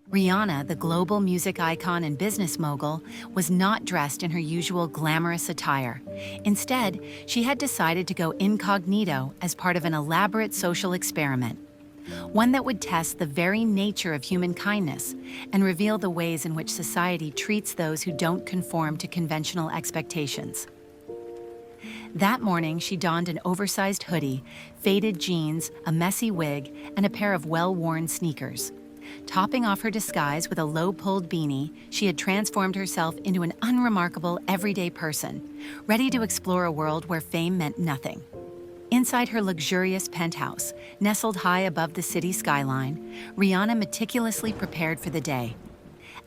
Rihanna, the global music icon and business mogul, was not dressed in her usual glamorous attire. Instead, she had decided to go incognito as part of an elaborate social experiment, one that would test the very nature of human kindness and reveal the ways in which society treats those who don't conform to conventional expectations. That morning, she donned an oversized hoodie, faded jeans, a messy wig, and a pair of well-worn sneakers. Topping off her disguise with a low-pulled beanie, she had transformed herself into an unremarkable, everyday person, ready to explore a world where fame meant nothing. Inside her luxurious penthouse, nestled high above the city skyline, Rihanna meticulously prepared for the day.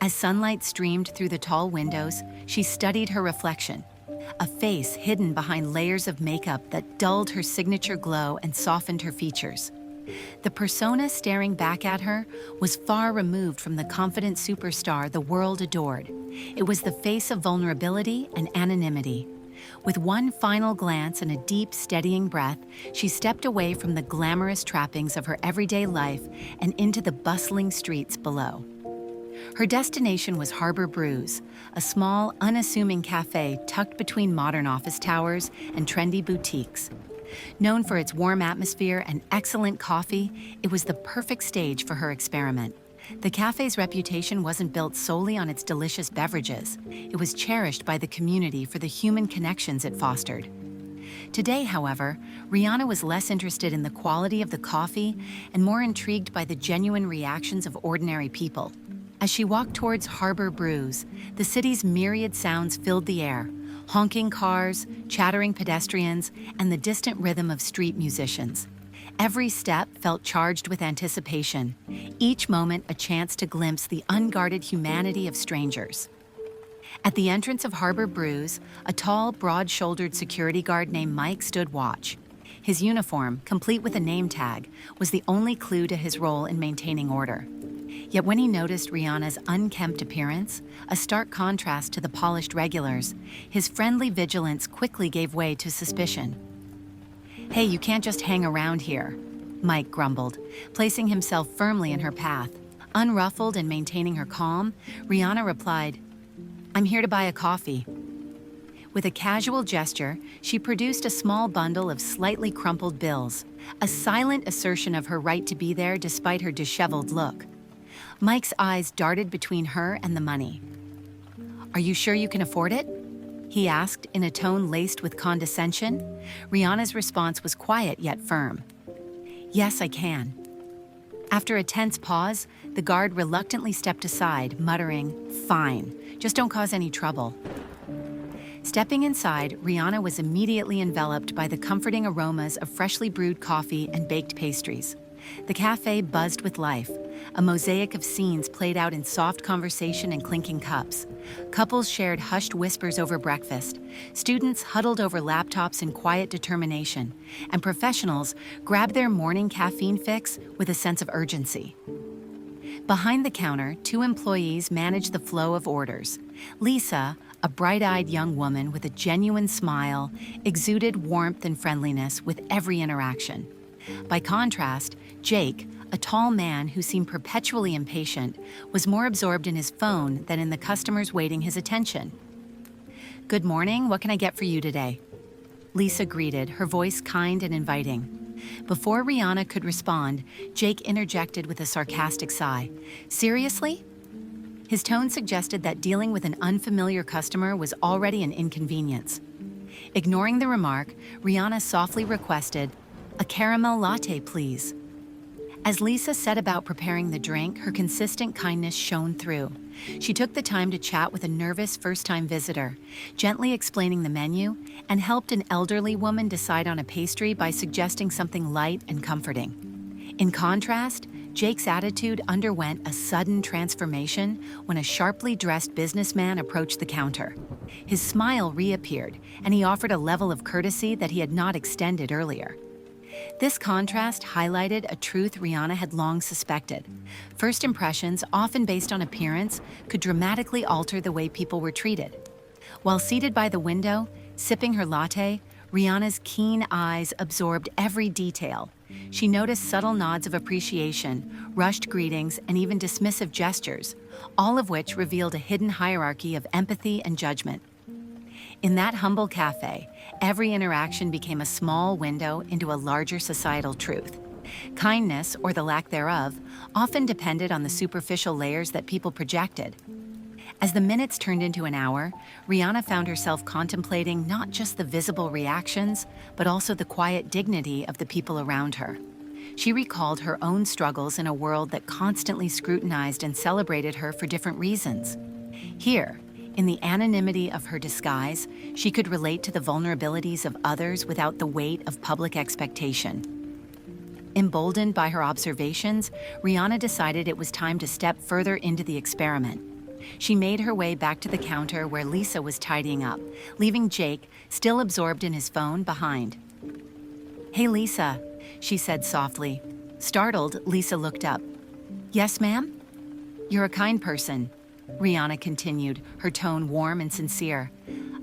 As sunlight streamed through the tall windows, she studied her reflection, a face hidden behind layers of makeup that dulled her signature glow and softened her features. The persona staring back at her was far removed from the confident superstar the world adored. It was the face of vulnerability and anonymity. With one final glance and a deep, steadying breath, she stepped away from the glamorous trappings of her everyday life and into the bustling streets below. Her destination was Harbor Brews, a small, unassuming cafe tucked between modern office towers and trendy boutiques. Known for its warm atmosphere and excellent coffee, it was the perfect stage for her experiment. The cafe's reputation wasn't built solely on its delicious beverages. It was cherished by the community for the human connections it fostered. Today, however, Rihanna was less interested in the quality of the coffee and more intrigued by the genuine reactions of ordinary people. As she walked towards Harbor Brews, the city's myriad sounds filled the air: honking cars, chattering pedestrians, and the distant rhythm of street musicians. Every step felt charged with anticipation, each moment a chance to glimpse the unguarded humanity of strangers. At the entrance of Harbor Brews, a tall, broad-shouldered security guard named Mike stood watch. His uniform, complete with a name tag, was the only clue to his role in maintaining order. Yet when he noticed Rihanna's unkempt appearance, a stark contrast to the polished regulars, his friendly vigilance quickly gave way to suspicion. "Hey, you can't just hang around here," Mike grumbled, placing himself firmly in her path. Unruffled and maintaining her calm, Rihanna replied, "I'm here to buy a coffee." With a casual gesture, she produced a small bundle of slightly crumpled bills, a silent assertion of her right to be there despite her disheveled look. Mike's eyes darted between her and the money. "Are you sure you can afford it?" he asked in a tone laced with condescension. Rihanna's response was quiet yet firm. "Yes, I can." After a tense pause, the guard reluctantly stepped aside, muttering, "Fine, just don't cause any trouble." Stepping inside, Rihanna was immediately enveloped by the comforting aromas of freshly brewed coffee and baked pastries. The cafe buzzed with life. A mosaic of scenes played out in soft conversation and clinking cups. Couples shared hushed whispers over breakfast. Students huddled over laptops in quiet determination. And professionals grabbed their morning caffeine fix with a sense of urgency. Behind the counter, two employees managed the flow of orders. Lisa, a bright-eyed young woman with a genuine smile, exuded warmth and friendliness with every interaction. By contrast, Jake, a tall man who seemed perpetually impatient, was more absorbed in his phone than in the customers waiting his attention. "Good morning, what can I get for you today?" Lisa greeted, her voice kind and inviting. Before Rihanna could respond, Jake interjected with a sarcastic sigh. "Seriously?" His tone suggested that dealing with an unfamiliar customer was already an inconvenience. Ignoring the remark, Rihanna softly requested, "A caramel latte, please." As Lisa set about preparing the drink, her consistent kindness shone through. She took the time to chat with a nervous first-time visitor, gently explaining the menu, and helped an elderly woman decide on a pastry by suggesting something light and comforting. In contrast, Jake's attitude underwent a sudden transformation when a sharply dressed businessman approached the counter. His smile reappeared, and he offered a level of courtesy that he had not extended earlier. This contrast highlighted a truth Rihanna had long suspected. First impressions, often based on appearance, could dramatically alter the way people were treated. While seated by the window, sipping her latte, Rihanna's keen eyes absorbed every detail. She noticed subtle nods of appreciation, rushed greetings, and even dismissive gestures, all of which revealed a hidden hierarchy of empathy and judgment. In that humble cafe, every interaction became a small window into a larger societal truth. Kindness, or the lack thereof, often depended on the superficial layers that people projected. As the minutes turned into an hour, Rihanna found herself contemplating not just the visible reactions, but also the quiet dignity of the people around her. She recalled her own struggles in a world that constantly scrutinized and celebrated her for different reasons. Here, in the anonymity of her disguise, she could relate to the vulnerabilities of others without the weight of public expectation. Emboldened by her observations, Rihanna decided it was time to step further into the experiment. She made her way back to the counter where Lisa was tidying up, leaving Jake, still absorbed in his phone, behind. "Hey, Lisa," she said softly. Startled, Lisa looked up. "Yes, ma'am?" "You're a kind person," Rihanna continued, her tone warm and sincere.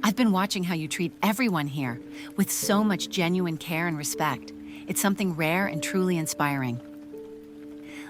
"I've been watching how you treat everyone here, with so much genuine care and respect. It's something rare and truly inspiring."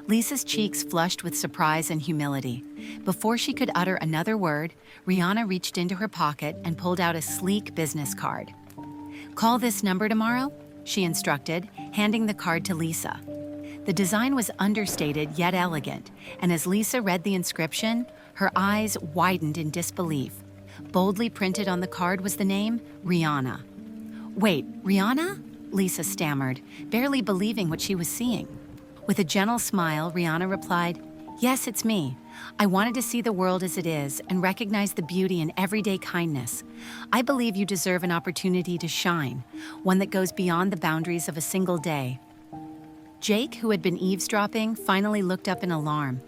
Lisa's cheeks flushed with surprise and humility. Before she could utter another word, Rihanna reached into her pocket and pulled out a sleek business card. "Call this number tomorrow," she instructed, handing the card to Lisa. The design was understated yet elegant, and as Lisa read the inscription, her eyes widened in disbelief. Boldly printed on the card was the name, Rihanna. "Wait, Rihanna?" Lisa stammered, barely believing what she was seeing. With a gentle smile, Rihanna replied, "Yes, it's me. I wanted to see the world as it is and recognize the beauty in everyday kindness. I believe you deserve an opportunity to shine, one that goes beyond the boundaries of a single day." Jake, who had been eavesdropping, finally looked up in alarm.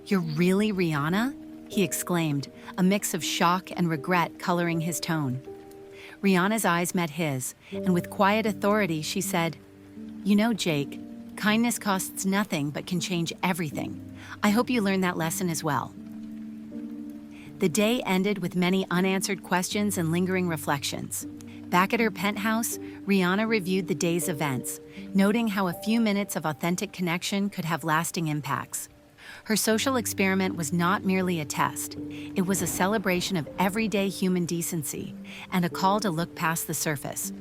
"You're really Rihanna?" he exclaimed, a mix of shock and regret coloring his tone. Rihanna's eyes met his, and with quiet authority she said, "You know, Jake, kindness costs nothing but can change everything. I hope you learn that lesson as well." The day ended with many unanswered questions and lingering reflections. Back at her penthouse, Rihanna reviewed the day's events, noting how a few minutes of authentic connection could have lasting impacts. Her social experiment was not merely a test. It was a celebration of everyday human decency and a call to look past the surface.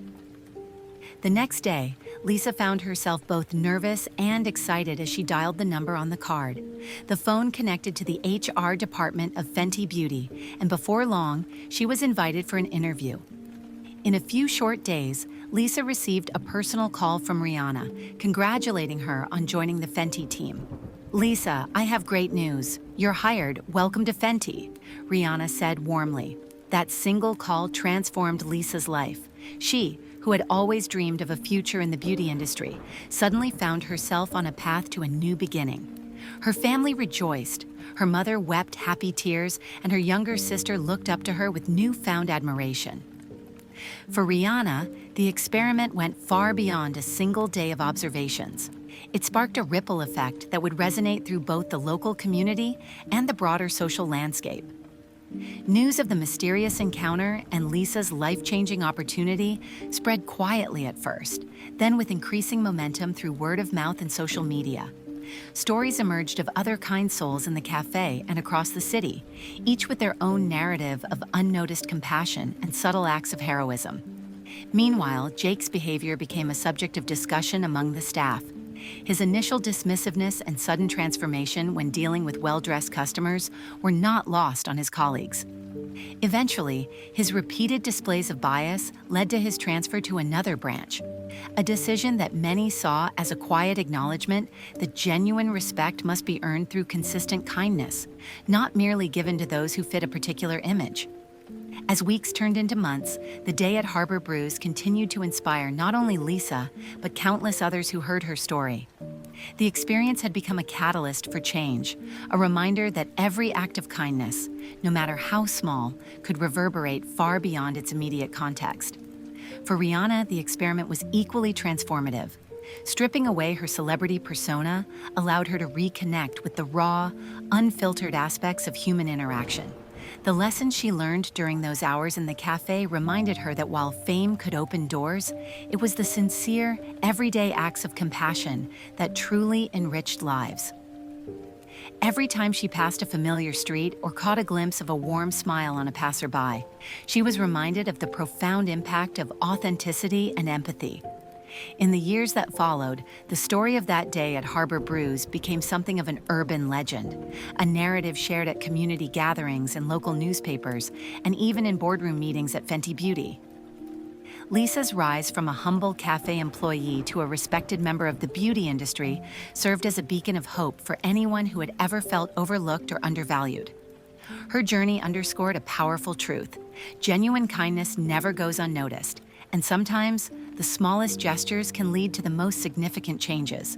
The next day, Lisa found herself both nervous and excited as she dialed the number on the card. The phone connected to the HR department of Fenty Beauty, and before long, she was invited for an interview. In a few short days, Lisa received a personal call from Rihanna, congratulating her on joining the Fenty team. "Lisa, I have great news. You're hired. Welcome to Fenty," Rihanna said warmly. That single call transformed Lisa's life. She, who had always dreamed of a future in the beauty industry, suddenly found herself on a path to a new beginning. Her family rejoiced. Her mother wept happy tears, and her younger sister looked up to her with newfound admiration. For Rihanna, the experiment went far beyond a single day of observations. It sparked a ripple effect that would resonate through both the local community and the broader social landscape. News of the mysterious encounter and Lisa's life-changing opportunity spread quietly at first, then with increasing momentum through word of mouth and social media. Stories emerged of other kind souls in the cafe and across the city, each with their own narrative of unnoticed compassion and subtle acts of heroism. Meanwhile, Jake's behavior became a subject of discussion among the staff. His initial dismissiveness and sudden transformation when dealing with well-dressed customers were not lost on his colleagues. Eventually, his repeated displays of bias led to his transfer to another branch, a decision that many saw as a quiet acknowledgement that genuine respect must be earned through consistent kindness, not merely given to those who fit a particular image. As weeks turned into months, the day at Harbor Brews continued to inspire not only Lisa, but countless others who heard her story. The experience had become a catalyst for change, a reminder that every act of kindness, no matter how small, could reverberate far beyond its immediate context. For Rihanna, the experiment was equally transformative. Stripping away her celebrity persona allowed her to reconnect with the raw, unfiltered aspects of human interaction. The lessons she learned during those hours in the cafe reminded her that while fame could open doors, it was the sincere, everyday acts of compassion that truly enriched lives. Every time she passed a familiar street or caught a glimpse of a warm smile on a passerby, she was reminded of the profound impact of authenticity and empathy. In the years that followed, the story of that day at Harbor Brews became something of an urban legend, a narrative shared at community gatherings and local newspapers, and even in boardroom meetings at Fenty Beauty. Lisa's rise from a humble cafe employee to a respected member of the beauty industry served as a beacon of hope for anyone who had ever felt overlooked or undervalued. Her journey underscored a powerful truth: genuine kindness never goes unnoticed, and sometimes the smallest gestures can lead to the most significant changes.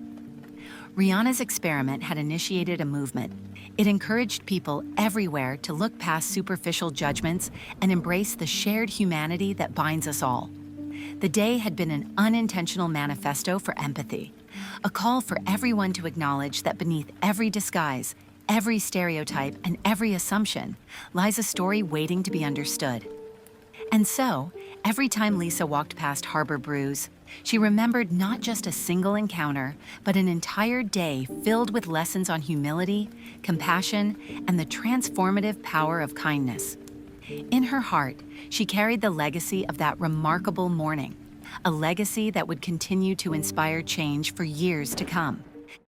Rihanna's experiment had initiated a movement. It encouraged people everywhere to look past superficial judgments and embrace the shared humanity that binds us all. The day had been an unintentional manifesto for empathy, a call for everyone to acknowledge that beneath every disguise, every stereotype, and every assumption lies a story waiting to be understood. And so, every time Lisa walked past Harbor Brews, she remembered not just a single encounter, but an entire day filled with lessons on humility, compassion, and the transformative power of kindness. In her heart, she carried the legacy of that remarkable morning, a legacy that would continue to inspire change for years to come.